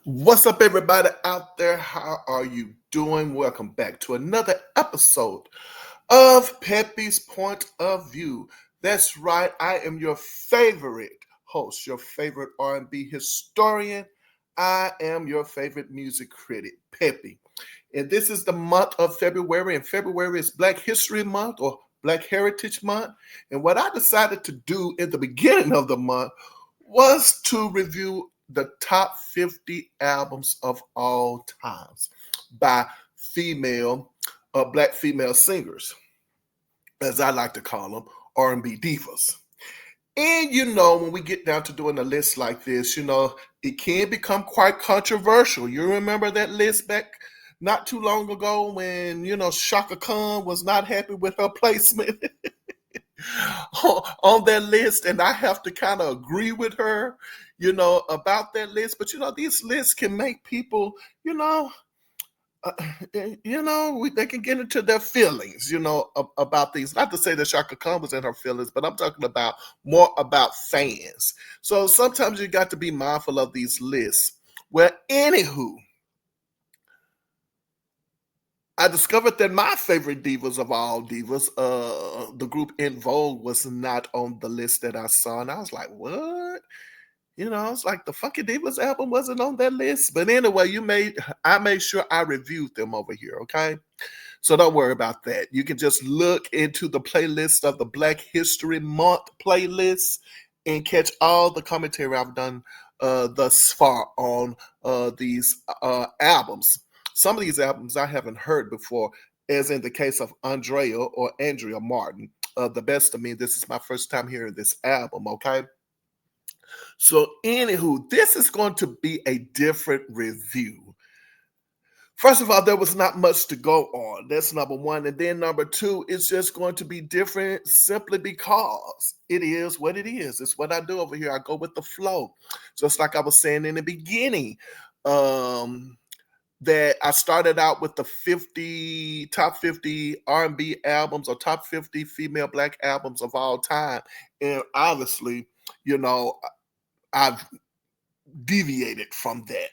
What's up, everybody out there? How are you doing? Welcome back to another episode of Peppy's Point of View. That's right, I am your favorite host, your favorite R&B historian. I am your favorite music critic, Peppy. And this is the month of February, and February is Black History Month or Black Heritage Month. And what I decided to do in the beginning of the month was to review the top 50 albums of all times by black female singers, as I like to call them, R&B divas. And when we get down to doing a list like this, it can become quite controversial. You remember that list back not too long ago when, Shaka Khan was not happy with her placement on that list, and I have to kind of agree with her, about that list. But these lists can make people, uh, they can get into their feelings, about these. Not to say that Shaka Khan was in her feelings, but I'm talking about more about fans. So sometimes you got to be mindful of these lists. Well, anywho, I discovered that my favorite divas of all divas, the group In Vogue, was not on the list that I saw, and I was like, "What?" It's like the Funky Divas album wasn't on that list. But anyway, I made sure I reviewed them over here. Okay, so don't worry about that. You can just look into the playlist of the Black History Month playlist and catch all the commentary I've done thus far on these albums. Some of these albums I haven't heard before, as in the case of Andrea Martin. The Best of Me. This is my first time hearing this album. Okay. So, anywho, this is going to be a different review. First of all, there was not much to go on. That's number one. And then number two, it's just going to be different simply because it is what it is. It's what I do over here. I go with the flow. Just like I was saying in the beginning, that I started out with the top 50 R&B albums or top 50 female black albums of all time. And obviously, I've deviated from that,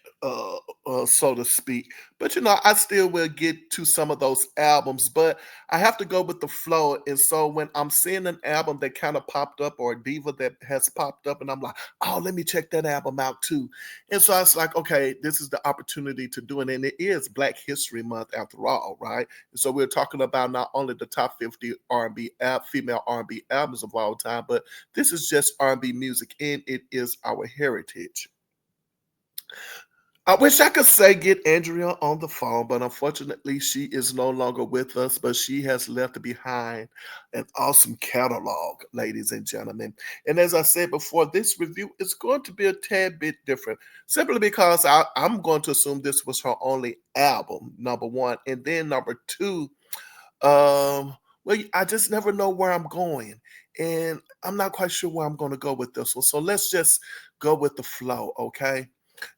so to speak. But I still will get to some of those albums, but I have to go with the flow. And so when I'm seeing an album that kind of popped up or a diva that has popped up, and I'm like, oh, let me check that album out too. And so I was like, okay, this is the opportunity to do it. And it is Black History Month after all, right? And so we're talking about not only the top 50 female R&B albums of all time, but this is just R&B music, and it is our heritage. I wish I could say get Andrea on the phone, but unfortunately, she is no longer with us. But she has left behind an awesome catalog, ladies and gentlemen. And as I said before, this review is going to be a tad bit different, simply because I'm going to assume this was her only album, number one. And then number two, well, I just never know where I'm going. And I'm not quite sure where I'm going to go with this one. So let's just go with the flow, okay?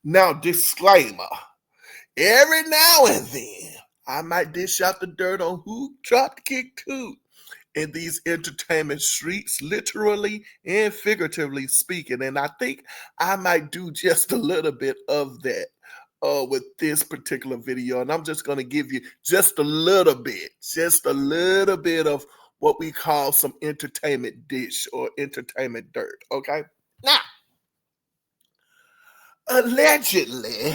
Now, disclaimer, every now and then I might dish out the dirt on who dropped kick too in these entertainment streets, literally and figuratively speaking. And I think I might do just a little bit of that with this particular video. And I'm just going to give you just a little bit of what we call some entertainment dish or entertainment dirt. Okay. Now, allegedly,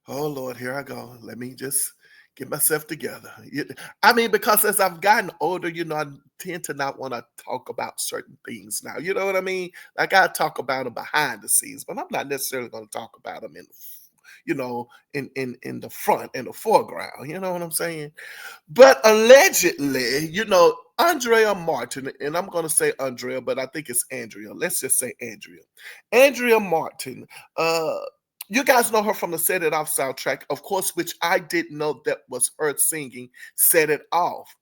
oh Lord, here I go. Let me just get myself together. I mean, because as I've gotten older, I tend to not want to talk about certain things now. You know what I mean? Like I talk about them behind the scenes, but I'm not necessarily going to talk about them in the front, in the foreground. You know what I'm saying? But allegedly, Andrea Martin, and I'm going to say Andrea, but I think it's Andrea. Let's just say Andrea. Andrea Martin, you guys know her from the Set It Off soundtrack, of course, which I didn't know that was her singing Set It Off.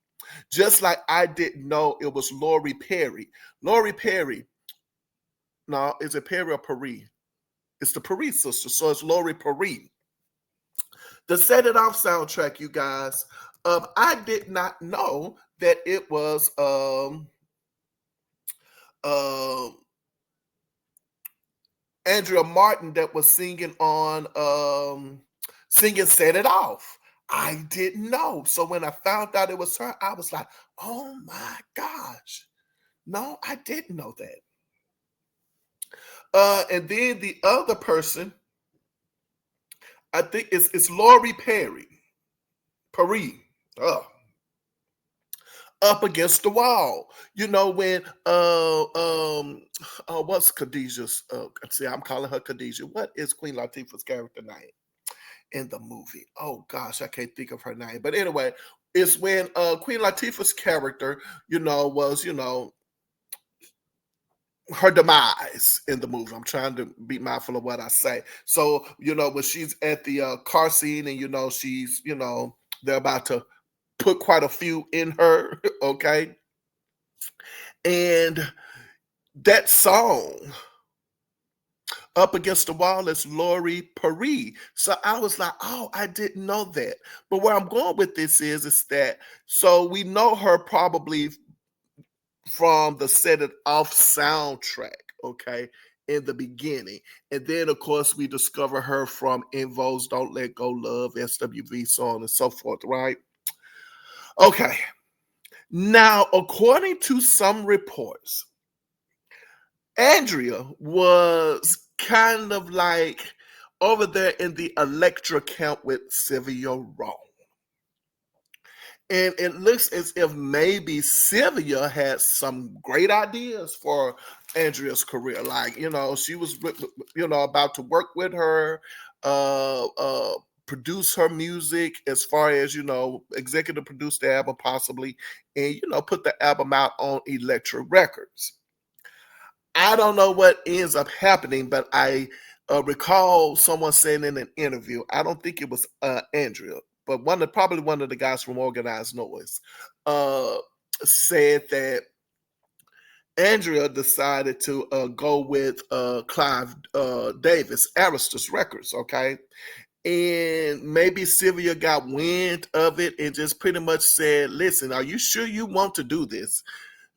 Just like I didn't know it was Lori Perry. Lori Perry, no, is it Perry or Perry? It's the Perry sister, so it's Lori Perry. The Set It Off soundtrack, you guys, I did not know that it was uh, Andrea Martin that was singing on singing Set It Off. I didn't know. So when I found out it was her, I was like, oh my gosh. No, I didn't know that. And then the other person, I think it's Lori Perry. Paris. Oh, up against the wall. You know, when what's Khadijah's see, I'm calling her Khadijah. What is Queen Latifah's character name in the movie? Oh gosh, I can't think of her name. But anyway, it's when Queen Latifah's character, was, her demise in the movie. I'm trying to be mindful of what I say. So, when she's at the car scene and she's, they're about to put quite a few in her, okay? And that song, Up Against the Wall, is Lori Paris. So I was like, oh, I didn't know that. But where I'm going with this is that, so we know her probably from the Set It Off soundtrack, okay, in the beginning. And then, of course, we discover her from En Vogue's Don't Let Go Love, SWV, so on and so forth, right? Okay. Now, according to some reports, Andrea was kind of like over there in the Electra camp with Sylvia Rome. And it looks as if maybe Sylvia had some great ideas for Andrea's career. Like, she was, about to work with her, produce her music as far as, executive produce the album possibly, and, put the album out on Electra Records. I don't know what ends up happening, but I recall someone saying in an interview, I don't think it was Andrea, but probably one of the guys from Organized Noise, uh, said that Andrea decided to go with Clive Davis, Arista Records, okay? And maybe Sylvia got wind of it and just pretty much said, listen, are you sure you want to do this?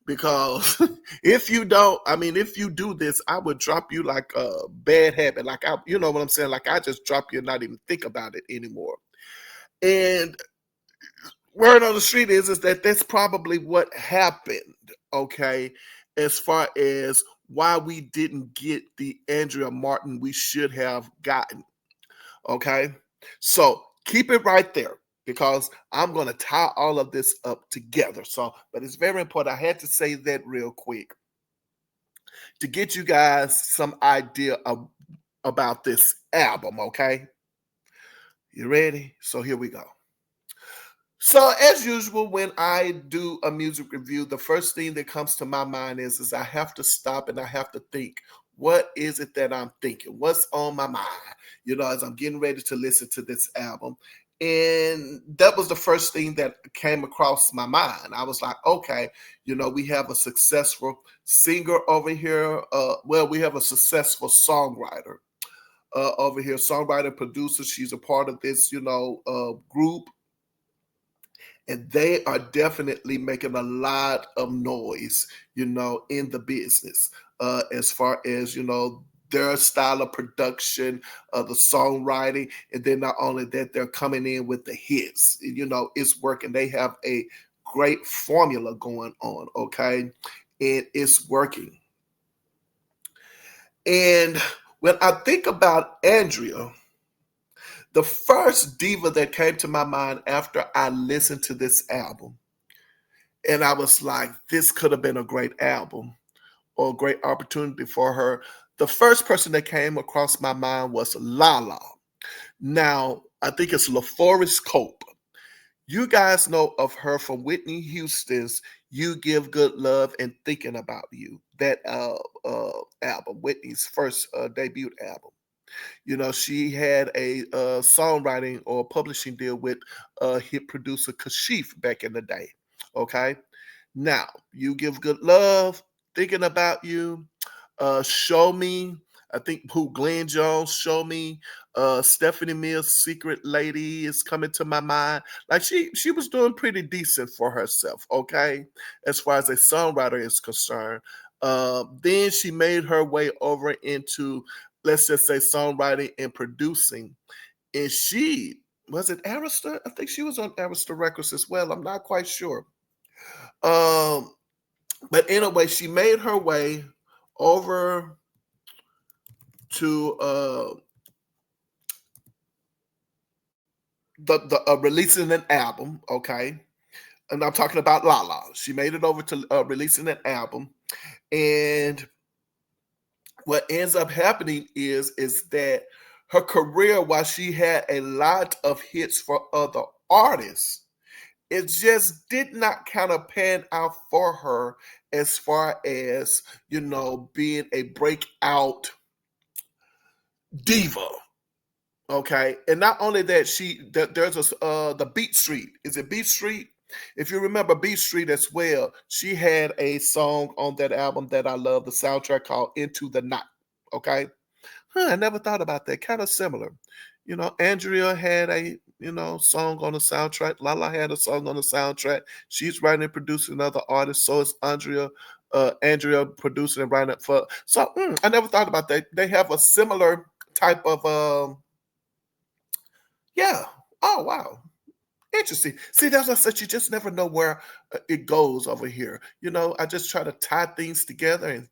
Because if you don't, if you do this, I would drop you like a bad habit. Like, you know what I'm saying? Like, I just drop you and not even think about it anymore. And word on the street is that that's probably what happened, okay, as far as why we didn't get the Andrea Martin we should have gotten, okay? So keep it right there because I'm going to tie all of this up together. So, but it's very important. I had to say that real quick to get you guys some idea about this album, okay? You ready? So here we go. So as usual, when I do a music review, the first thing that comes to my mind is I have to stop and I have to think, what is it that I'm thinking? What's on my mind? As I'm getting ready to listen to this album. And that was the first thing that came across my mind. I was like, okay, we have a successful singer over here. We have a successful songwriter over here, songwriter, producer. She's a part of this, group, and they are definitely making a lot of noise, in the business, as far as, their style of production, the songwriting, and then not only that, they're coming in with the hits. It's working. They have a great formula going on, okay? And it's working. And when I think about Andrea, the first diva that came to my mind after I listened to this album, and I was like, this could have been a great album or a great opportunity for her. The first person that came across my mind was Lala. Now, I think it's LaForest Cope. You guys know of her from Whitney Houston's You Give Good Love and Thinking About You, that album, Whitney's first debut album. She had a songwriting or publishing deal with hit producer Kashif back in the day. Okay. Now, You Give Good Love, Thinking About You, Show Me. I think who Glenn Jones, Show Me. Stephanie Mills, Secret Lady is coming to my mind. Like she was doing pretty decent for herself, okay, as far as a songwriter is concerned. Then she made her way over into let's just say songwriting and producing. And she was it Arista? I think she was on Arista Records as well. I'm not quite sure. Um, but anyway, she made her way over to the releasing an album. Okay, and I'm talking about Lala. She made it over to releasing an album, and what ends up happening is that her career, while she had a lot of hits for other artists, it just did not kind of pan out for her as far as being a breakout diva. Okay, and not only that, there's the Beat Street. Is it Beat Street? If you remember Beat Street as well, she had a song on that album that I love, the soundtrack called Into the Night. Okay, I never thought about that. Kind of similar. Andrea had a song on the soundtrack. Lala had a song on the soundtrack. She's writing and producing other artists. So is Andrea. Andrea producing and writing it for. So I never thought about that. They have a similar type of yeah. Oh wow. Interesting. See, that's what I said. You just never know where it goes over here. I just try to tie things together, and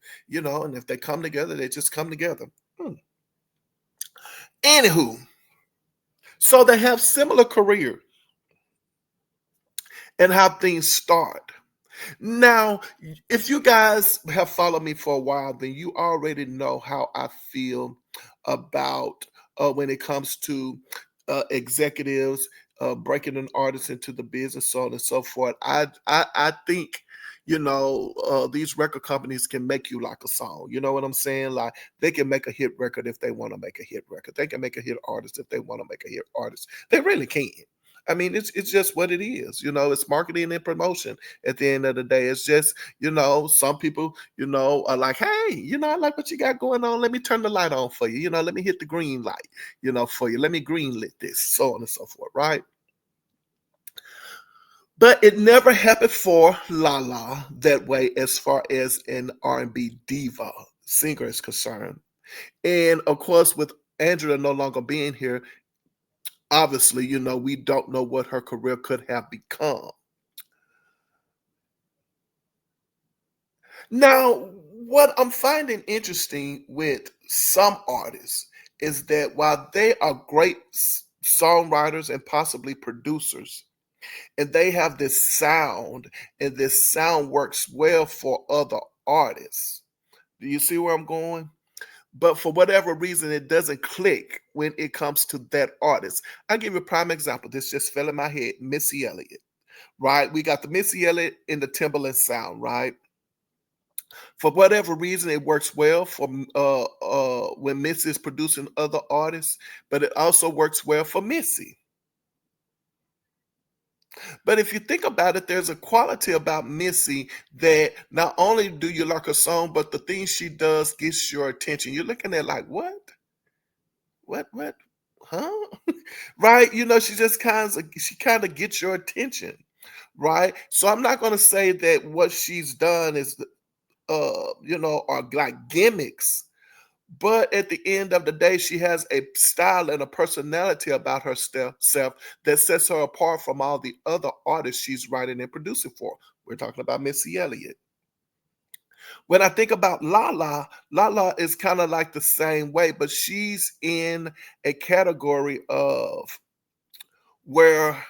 if they come together, they just come together. Hmm. Anywho, so they have similar careers and how things start. Now, if you guys have followed me for a while, then you already know how I feel about when it comes to executives breaking an artist into the business, so on and so forth. I think these record companies can make you like a song. You know what I'm saying? Like they can make a hit record if they want to make a hit record. They can make a hit artist if they want to make a hit artist. They really can. I mean, it's just what it is. It's marketing and promotion at the end of the day. It's just, some people, are like, hey, I like what you got going on. Let me turn the light on for you. Let me hit the green light, for you. Let me green lit this, so on and so forth, right? But it never happened for Lala that way as far as an R&B diva singer is concerned. And of course, with Andrea no longer being here, obviously, we don't know what her career could have become. Now, what I'm finding interesting with some artists is that while they are great songwriters and possibly producers, and they have this sound, and this sound works well for other artists. Do you see where I'm going? But for whatever reason, it doesn't click when it comes to that artist. I'll give you a prime example. This just fell in my head. Missy Elliott, right? We got the Missy Elliott in the Timberland sound, right? For whatever reason, it works well for when Missy is producing other artists, but it also works well for Missy. But if you think about it, there's a quality about Missy that not only do you like her song, but the things she does gets your attention. You're looking at like, what? What? Huh? Right? She kind of gets your attention, right? So I'm not gonna say that what she's done is are like gimmicks. But at the end of the day, she has a style and a personality about herself that sets her apart from all the other artists she's writing and producing for. We're talking about Missy Elliott. When I think about Lala, Lala is kind of like the same way, but she's in a category of where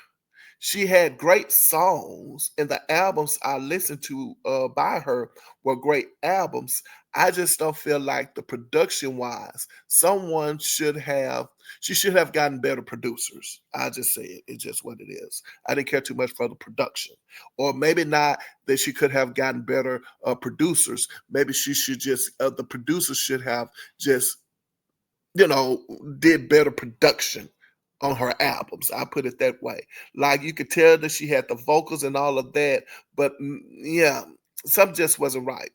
she had great songs, and the albums I listened to by her were great albums. I just don't feel like the production wise, she should have gotten better producers. I just say it. It's just what it is. I didn't care too much for the production. Or maybe not that she could have gotten better producers. Maybe the producers should have just you know, did better production on her albums. I put it that way. Like you could tell that she had the vocals and all of that, but yeah, something just wasn't right.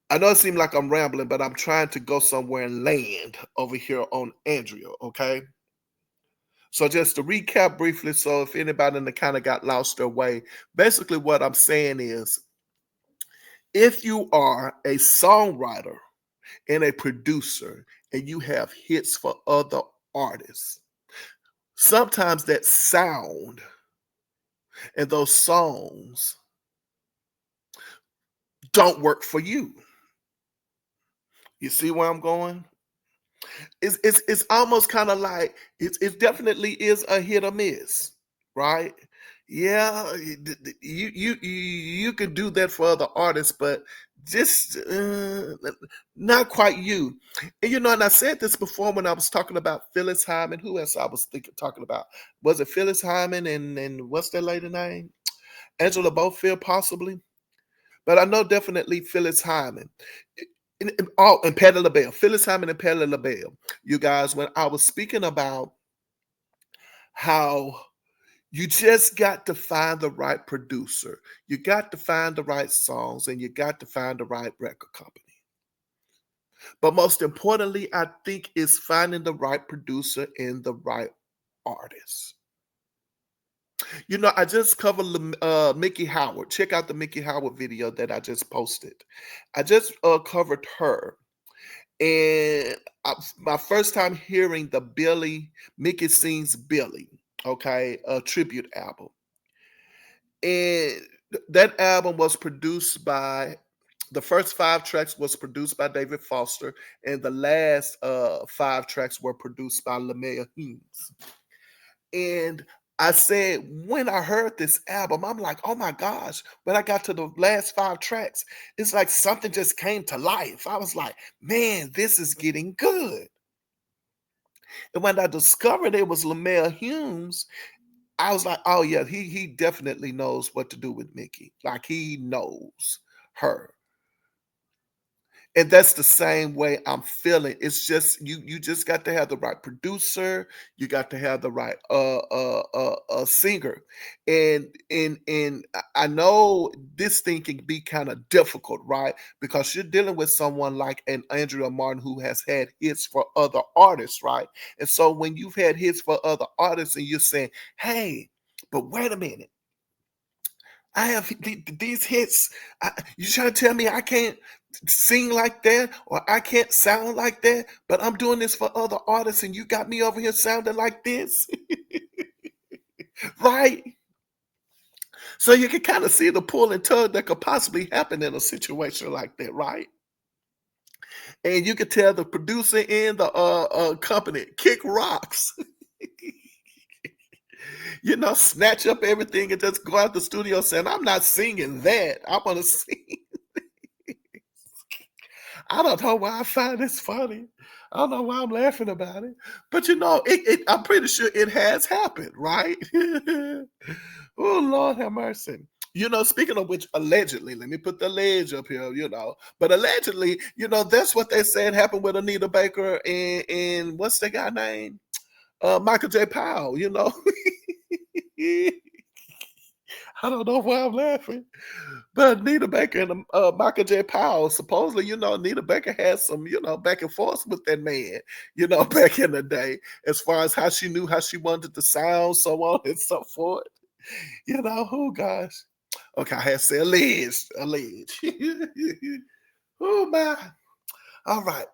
I know it seemed like I'm rambling, but I'm trying to go somewhere and land over here on Andrea. Okay. So just to recap briefly, so if anybody in the kind of got lost their way, basically what I'm saying is if you are a songwriter and a producer and you have hits for other artists, sometimes that sound and those songs don't work for you. You see where I'm going? It's almost kind of like it definitely is a hit or miss, right? Yeah, you could do that for other artists, but just not quite you. And and I said this before when I was talking about Phyllis Hyman. Who else I was talking about? Was it Phyllis Hyman and what's that lady name? Angela Bofield, possibly. But I know definitely Phyllis Hyman. And Patti LaBelle. Phyllis Hyman and Patti LaBelle. You guys, when I was speaking about how you just got to find the right producer, you got to find the right songs, and you got to find the right record company. But most importantly, I think is finding the right producer and the right artist. I just covered Mickey Howard. Check out the Mickey Howard video that I just posted. I just covered her. And my first time hearing the Mickey Sings Billy, okay, a tribute album. And that album was produced by, the first 5 tracks was produced by David Foster, and the last 5 tracks were produced by LaMaya Humes. And I said, when I heard this album, I'm like, oh my gosh, when I got to the last 5 tracks, it's like something just came to life. I was like, man, this is getting good. And when I discovered it was LaMaya Humes, I was like, oh yeah, he definitely knows what to do with Mickey. Like he knows her. And that's the same way I'm feeling. It's just you just got to have the right producer, you got to have the right singer. And I know this thing can be kind of difficult, right? Because you're dealing with someone like an Andrea Martin who has had hits for other artists, right? And so when you've had hits for other artists and you're saying, hey, but wait a minute, I have these hits. You trying to tell me I can't sing like that or I can't sound like that, but I'm doing this for other artists and you got me over here sounding like this, right? So you can kind of see the pull and tug that could possibly happen in a situation like that, right? And you could tell the producer and the company kick rocks, snatch up everything and just go out the studio saying, I'm not singing that. I want to sing. I don't know why I find this funny. I don't know why I'm laughing about it. But I'm pretty sure it has happened, right? Oh, Lord have mercy. Speaking of which, allegedly, let me put the ledge up here, but allegedly, that's what they said happened with Anita Baker and what's that guy name? Michael J. Powell, I don't know why I'm laughing. But Anita Baker and Michael J. Powell, supposedly, Anita Baker had some, back and forth with that man, back in the day, as far as how she knew how she wanted to sound, so on and so forth. Oh gosh. Okay, I had to say alleged. Oh my. All right.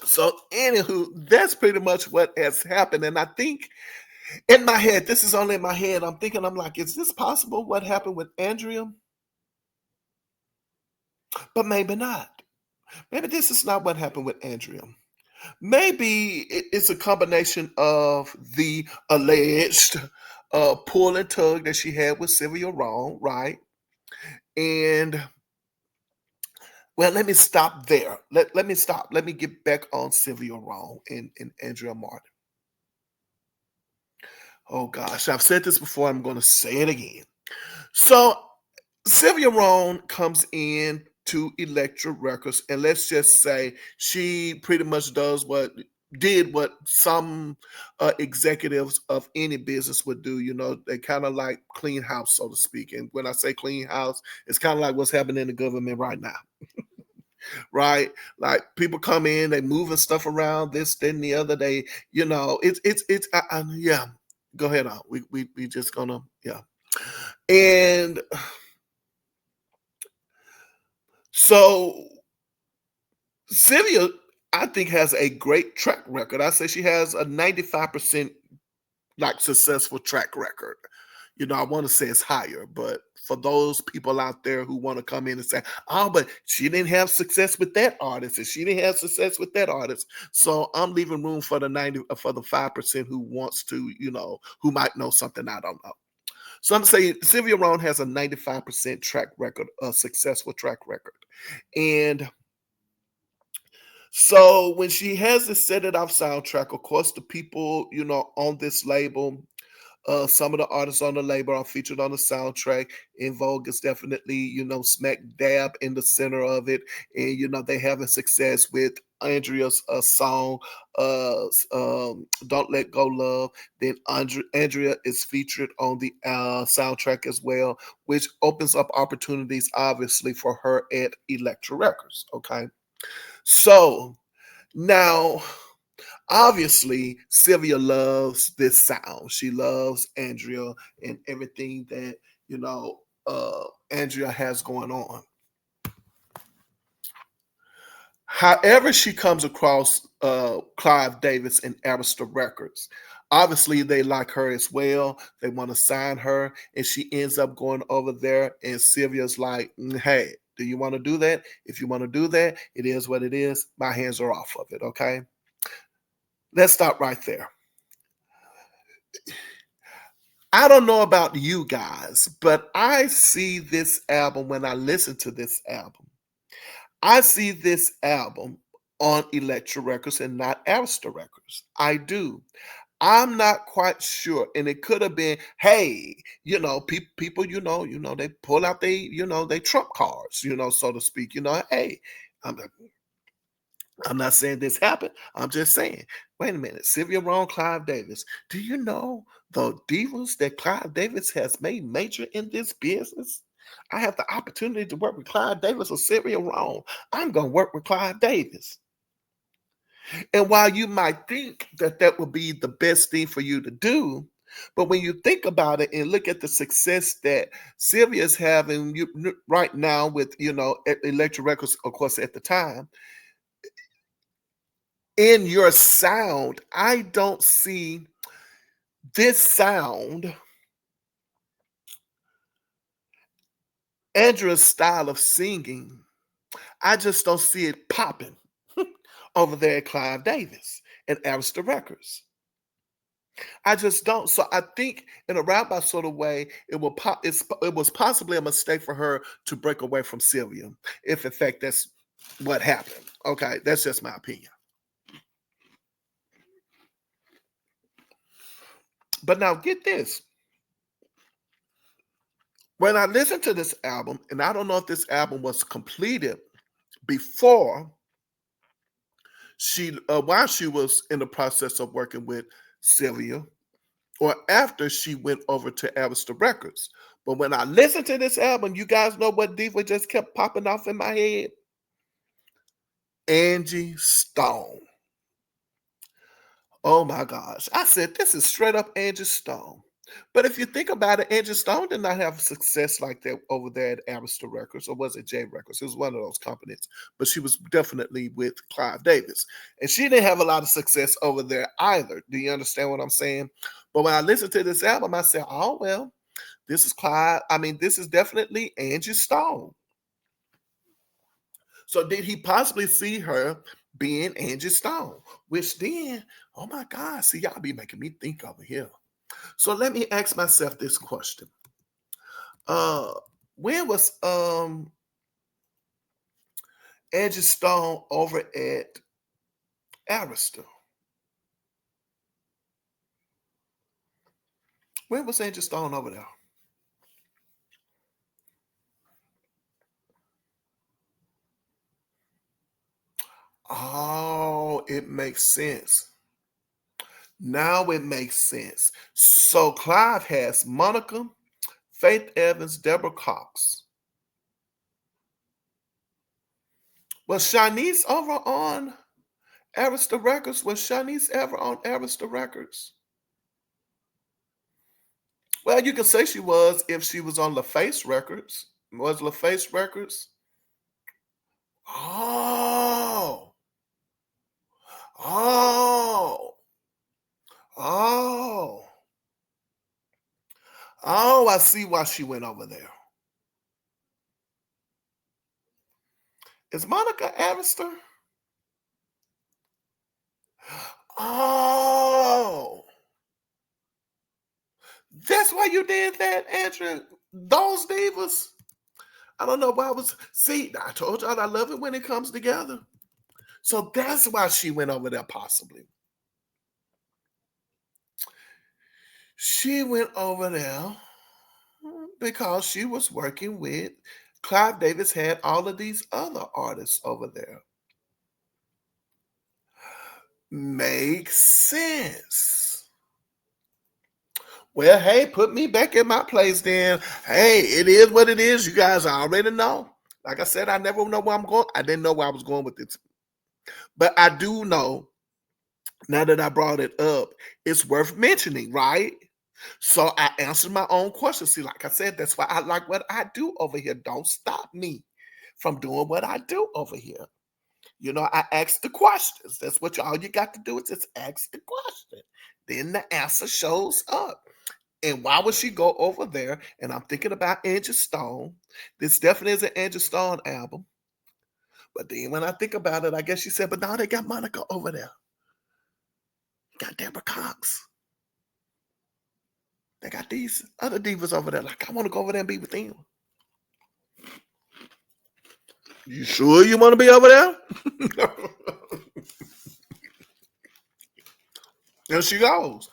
So, anywho, that's pretty much what has happened. And I think in my head, this is only in my head, I'm like, is this possible what happened with Andrea? But maybe not. Maybe this is not what happened with Andrea. Maybe it's a combination of the alleged pull and tug that she had with Sylvia Wrong, right? And well, let me stop there. Let me stop. Let me get back on Sylvia Wrong and Andrea Martin. Oh gosh, I've said this before. I'm going to say it again. So Sylvia Wrong comes in to Elektra Records, and let's just say she pretty much did what some executives of any business would do. They kind of like clean house, so to speak. And when I say clean house, it's kind of like what's happening in the government right now. Right? Like people come in, they moving stuff around, this, then the other day. Yeah. Go ahead on. We just gonna yeah. And so Sylvia I think has a great track record. I say she has a 95% like successful track record. I want to say it's higher, but for those people out there who want to come in and say, "Oh, but she didn't have success with that artist, and she didn't have success with that artist," so I'm leaving room for the 5% who wants to, who might know something I don't know. So I'm saying Sylvia Rone has a 95% track record, a successful track record, and so when she has this Set It Off soundtrack, of course, the people, on this label, some of the artists on the label are featured on the soundtrack. In Vogue is definitely, smack dab in the center of it. And, they having success with Andrea's song, Don't Let Go Love. Then Andrea is featured on the soundtrack as well, which opens up opportunities, obviously, for her at Elektra Records. Okay. So now, obviously, Sylvia loves this sound. She loves Andrea and everything that, Andrea has going on. However, she comes across Clive Davis and Arista Records. Obviously, they like her as well. They want to sign her, and she ends up going over there. And Sylvia's like, "Hey, do you want to do that? If you want to do that, it is what it is. My hands are off of it." Okay, let's stop right there. I don't know about you guys, but I see this album when I listen to this album. I see this album on Elektra Records and not Arista Records. I do. I'm not quite sure, and it could have been, hey, people, they pull out they trump cards, so to speak. Hey, I'm I'm not saying this happened. I'm just saying, wait a minute, Sylvia Rone, Clive Davis. Do you know the divas that Clive Davis has made major in this business? I have the opportunity to work with Clive Davis or Sylvia Rone. I'm going to work with Clive Davis. And while you might think that that would be the best thing for you to do, but when you think about it and look at the success that Sylvia's having right now with, Electric Records, of course, at the time, in your sound, I don't see this sound, Andrea's style of singing. I just don't see it popping over there at Clive Davis and Arista Records. I just don't. So I think in a roundabout sort of way, it was possibly a mistake for her to break away from Sylvia, if in fact that's what happened. Okay, that's just my opinion. But now get this. When I listened to this album, and I don't know if this album was completed before while she was in the process of working with Sylvia, or after she went over to Arista Records. But when I listened to this album, you guys know what Diva just kept popping off in my head? Angie Stone. Oh my gosh. I said, this is straight up Angie Stone. But if you think about it, Angie Stone did not have success like that over there at Arista Records, or was it J Records? It was one of those companies. But she was definitely with Clive Davis. And she didn't have a lot of success over there either. Do you understand what I'm saying? But when I listened to this album, I said, oh, well, this is Clive. I mean, this is definitely Angie Stone. So did he possibly see her being Angie Stone? Which then, oh my God, see, y'all be making me think over here. So let me ask myself this question. Uh when was Angie Stone over at Arista? When was Angie Stone over there? Oh, it makes sense. Now it makes sense. So Clive has Monica, Faith Evans, Deborah Cox. Was Shanice over on Arista Records? Was Shanice ever on Arista Records? Well, you can say she was if she was on LaFace Records. Was LaFace Records? Oh, Oh, oh, oh, I see why she went over there. Is Monica Alistair? Oh, that's why you did that, Andrea. Those divas. I don't know why I was. See, I told y'all I love it when it comes together. So that's why she went over there, possibly. She went over there because she was working with Clive Davis, had all of these other artists over there. Makes sense. Well, hey, put me back in my place then. Hey, it is what it is. You guys already know. Like I said, I never know where I'm going. I didn't know where I was going with this. But I do know, now that I brought it up, it's worth mentioning, right? So I answered my own question. See, like I said, that's why I like what I do over here. Don't stop me from doing what I do over here. You know, I ask the questions. That's what all you got to do is just ask the question. Then the answer shows up. And why would she go over there? And I'm thinking about Angie Stone. This definitely is an Angie Stone album. But then when I think about it, I guess she said, but now they got Monica over there. Got Deborah Cox. They got these other divas over there. Like, I want to go over there and be with them. You sure you want to be over there? There she goes.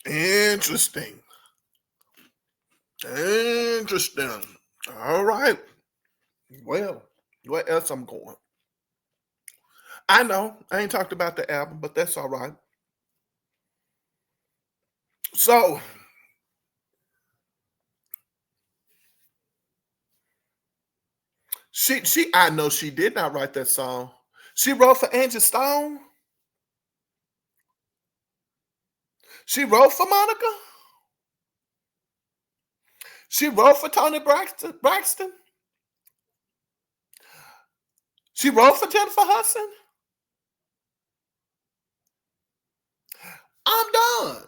Interesting. Interesting. All right. Well, where else I'm going? I know I ain't talked about the album, but that's all right. So she I know she did not write that song. She wrote for Angie Stone. She wrote for Monica. She wrote for Tony Braxton. She wrote for Jennifer Hudson. I'm done.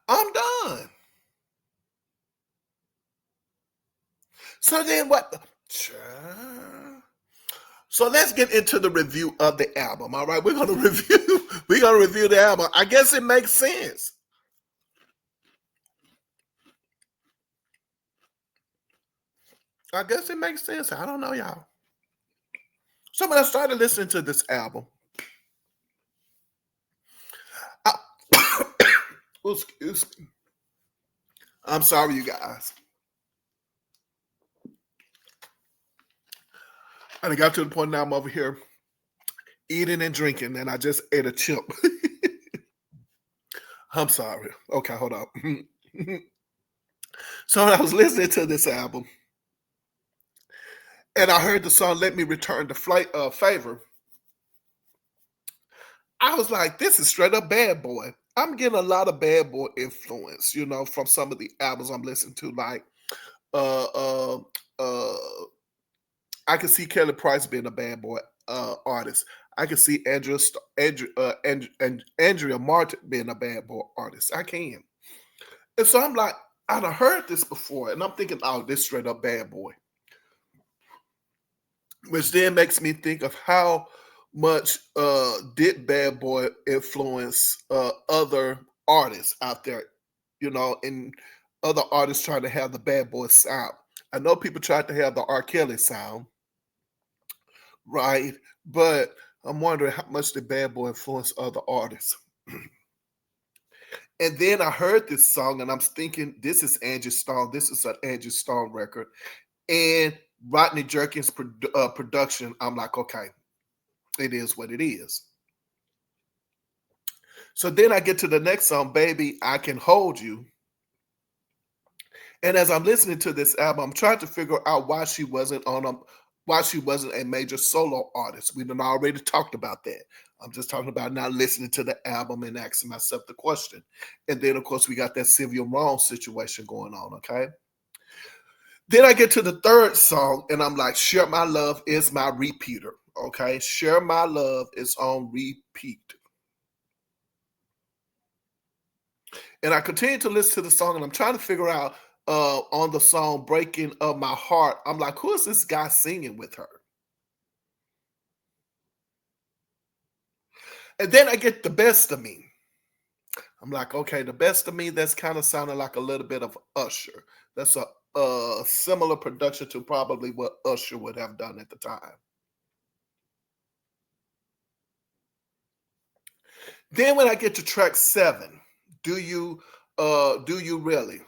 I'm done. So then what? So let's get into the review of the album. All right, we're gonna review. We're gonna review the album. I guess it makes sense. I guess it makes sense. I don't know, y'all. So when I started listening to this album, I, excuse me. I'm sorry, you guys. And I got to the point now I'm over here eating and drinking, and I just ate a chip. I'm sorry. Okay, hold up. So when I was listening to this album, and I heard the song "Let Me Return the Favor," I was like, "This is straight up Bad Boy." I'm getting a lot of Bad Boy influence, you know, from some of the albums I'm listening to, like uh, uh, uh, I can see Kelly Price being a Bad Boy artist. I can see Andrea Martin being a Bad Boy artist. I can. And so I'm like, I'd have heard this before, and I'm thinking, oh, this straight up Bad Boy. Which then makes me think of how much did Bad Boy influence other artists out there, you know, and other artists trying to have the Bad Boy sound. I know people tried to have the R. Kelly sound, right? But I'm wondering how much did Bad Boy influence other artists. And then I heard this song, and I'm thinking, this is Angie Stone. This is an Angie Stone record. And Rodney Jerkins' production, I'm like, okay, it is what it is. So then I get to the next song, Baby, I Can Hold You. And as I'm listening to this album, I'm trying to figure out why she wasn't on while she wasn't a major solo artist. We done already talked about that. I'm just talking about now listening to the album and asking myself the question. And then, of course, we got that Sylvia Wrong situation going on, okay? Then I get to the third song, and I'm like, Share My Love is my repeater, okay? Share My Love is on repeat. And I continue to listen to the song, and I'm trying to figure out on the song Breaking of My Heart, I'm like, who is this guy singing with her? And then I get The Best of Me. I'm like, okay, The Best of Me, that's kind of sounding like a little bit of Usher. That's a similar production to probably what Usher would have done at the time. Then when I get to track 7, do you really?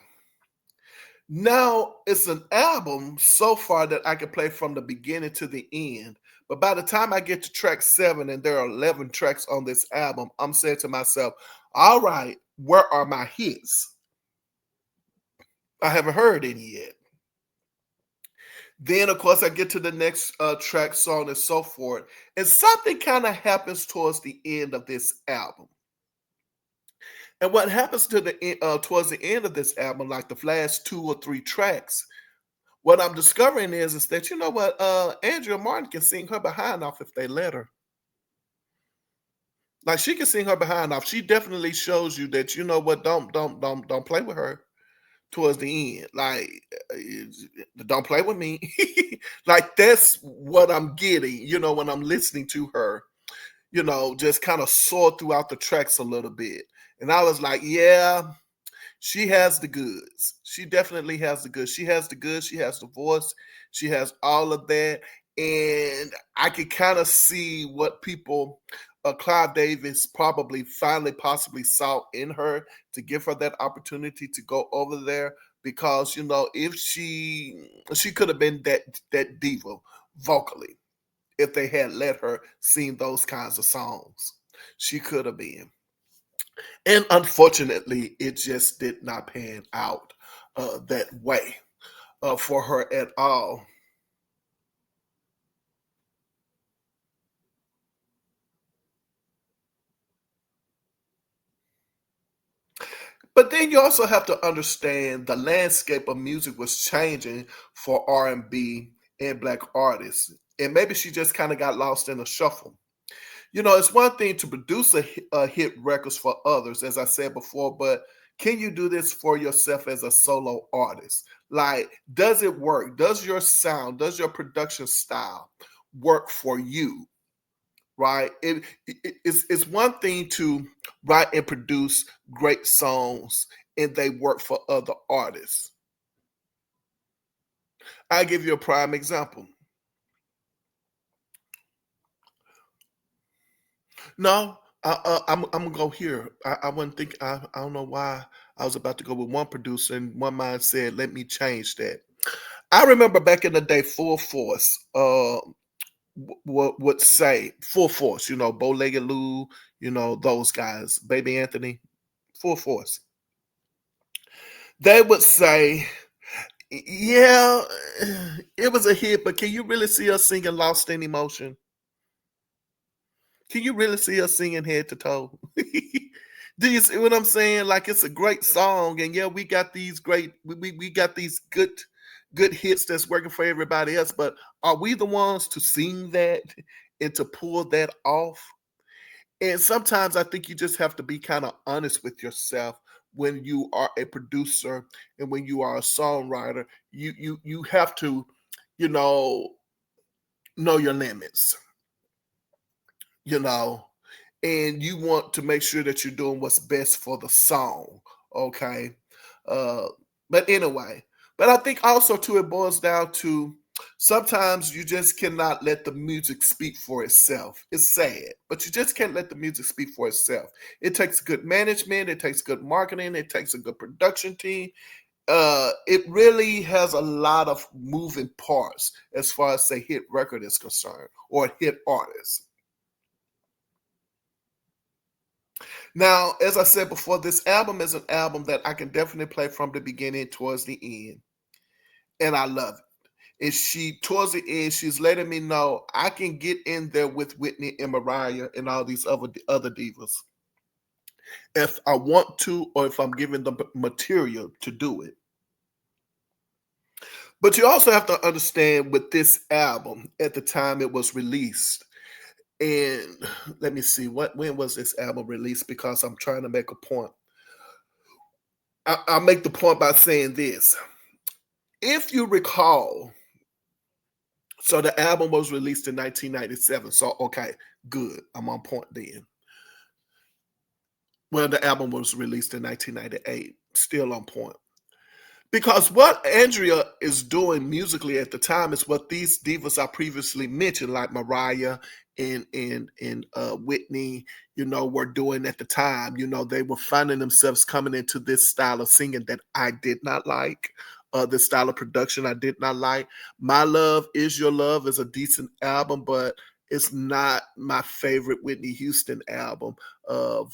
Now it's an album so far that I can play from the beginning to the end. But by the time I get to track 7, and there are 11 tracks on this album, I'm saying to myself, all right, where are my hits? I haven't heard any yet. Then, of course, I get to the next track, song, and so forth. And something kind of happens towards the end of this album. And what happens to towards the end of this album, like the last 2 or 3 tracks, what I'm discovering is that you know what, Andrea Martin can sing her behind off if they let her. Like she can sing her behind off. She definitely shows you that you know what, don't play with her towards the end. Like don't play with me. Like that's what I'm getting, when I'm listening to her, just kind of soar throughout the tracks a little bit. And I was like, yeah, she has the goods. She definitely has the goods. She has the goods. She has the voice. She has all of that. And I could kind of see what people, Clive Davis probably finally possibly saw in her to give her that opportunity to go over there. Because if she could have been that diva vocally if they had let her sing those kinds of songs. She could have been. And unfortunately, it just did not pan out that way for her at all. But then you also have to understand the landscape of music was changing for R&B and black artists. And maybe she just kind of got lost in the shuffle. It's one thing to produce a hit records for others, as I said before, but can you do this for yourself as a solo artist? Like, does it work? Does your sound, does your production style work for you? Right? It's one thing to write and produce great songs and they work for other artists. I'll give you a prime example. No, I'm gonna go here. I wouldn't think. I don't know why I was about to go with one producer, and one mind said, "Let me change that." I remember back in the day, Full Force would say Full Force. Bow Legged Lou. Those guys, Baby Anthony, Full Force. They would say, "Yeah, it was a hit, but can you really see us singing Lost in Emotion? Can you really see us singing head to toe?" Do you see what I'm saying? Like it's a great song, and yeah, we got these great, we got these good hits that's working for everybody else. But are we the ones to sing that and to pull that off? And sometimes I think you just have to be kind of honest with yourself when you are a producer and when you are a songwriter. You have to, you know your limits. You know, and you want to make sure that you're doing what's best for the song. Okay. Uh, but anyway, but I think also too it boils down to sometimes you just cannot let the music speak for itself. It's sad, but you just can't let the music speak for itself. It takes good management, it takes good marketing, it takes a good production team. It really has a lot of moving parts as far as say hit record is concerned or hit artist. Now, as I said before, this album is an album that I can definitely play from the beginning towards the end, and I love it. And towards the end, she's letting me know I can get in there with Whitney and Mariah and all these other divas if I want to, or if I'm given the material to do it. But you also have to understand with this album at the time it was released. And let me see, when was this album released? Because I'm trying to make a point. I'll make the point by saying this. If you recall, so the album was released in 1997. So, okay, good. I'm on point then. Well, the album was released in 1998. Still on point. Because what Andrea is doing musically at the time is what these divas I previously mentioned, like Mariah and Whitney, were doing at the time. They were finding themselves coming into this style of singing that I did not like. This style of production I did not like. My Love Is Your Love is a decent album, but it's not my favorite Whitney Houston album.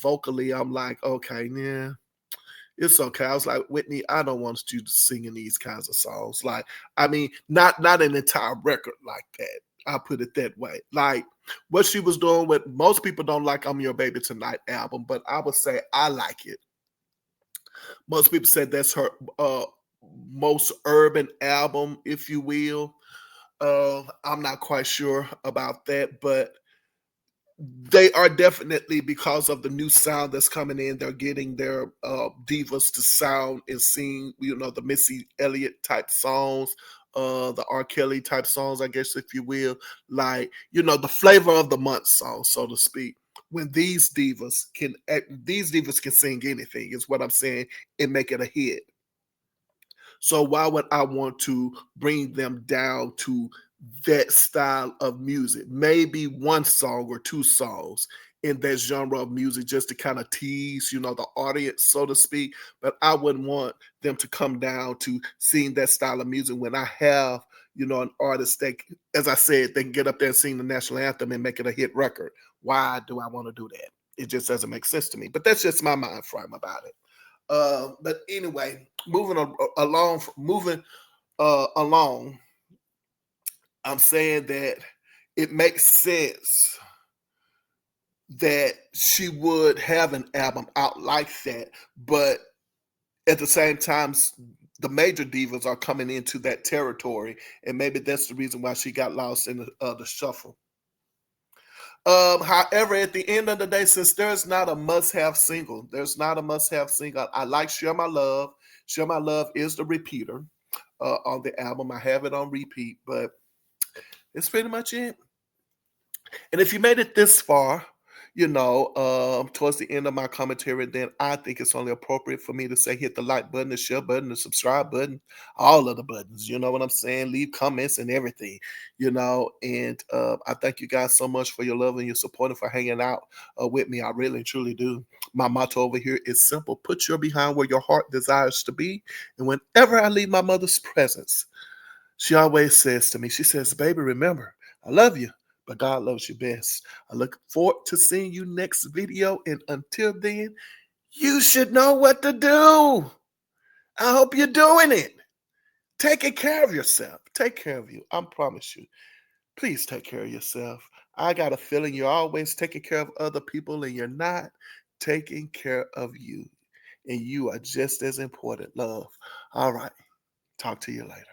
Vocally, I'm like, okay, yeah, it's okay. I was like, Whitney, I don't want you singing these kinds of songs. Like, I mean, not an entire record like that. I'll put it that way. Like what she was doing with most people don't like I'm Your Baby Tonight album, but I would say I like it. Most people said that's her most urban album, if you will. I'm not quite sure about that, but they are definitely, because of the new sound that's coming in, they're getting their divas to sound and sing, the Missy Elliott type songs, the R. Kelly type songs, I guess, if you will, like, the flavor of the month song, so to speak. When these divas can sing anything, is what I'm saying, and make it a hit. So why would I want to bring them down to that style of music? Maybe one song or two songs in that genre of music just to kind of tease, the audience, so to speak. But I wouldn't want them to come down to sing that style of music when I have, an artist that, as I said, they can get up there and sing the national anthem and make it a hit record. Why do I want to do that? It just doesn't make sense to me. But that's just my mind frame about it. But anyway, moving along, I'm saying that it makes sense that she would have an album out like that, but at the same time, the major divas are coming into that territory, and maybe that's the reason why she got lost in the shuffle. However, at the end of the day, since there's not a must-have single, I like Share My Love. Share My Love is the repeater on the album. I have it on repeat, but it's pretty much it. And if you made it this far, towards the end of my commentary, then I think it's only appropriate for me to say hit the like button, the share button, the subscribe button, all of the buttons. You know what I'm saying? Leave comments and everything, And I thank you guys so much for your love and your support and for hanging out with me. I really and truly do. My motto over here is simple: put your behind where your heart desires to be. And whenever I leave my mother's presence, she always says to me, she says, baby, remember, I love you, but God loves you best. I look forward to seeing you next video. And until then, you should know what to do. I hope you're doing it. Taking care of yourself. Take care of you. I promise you. Please take care of yourself. I got a feeling you're always taking care of other people and you're not taking care of you. And you are just as important, love. All right. Talk to you later.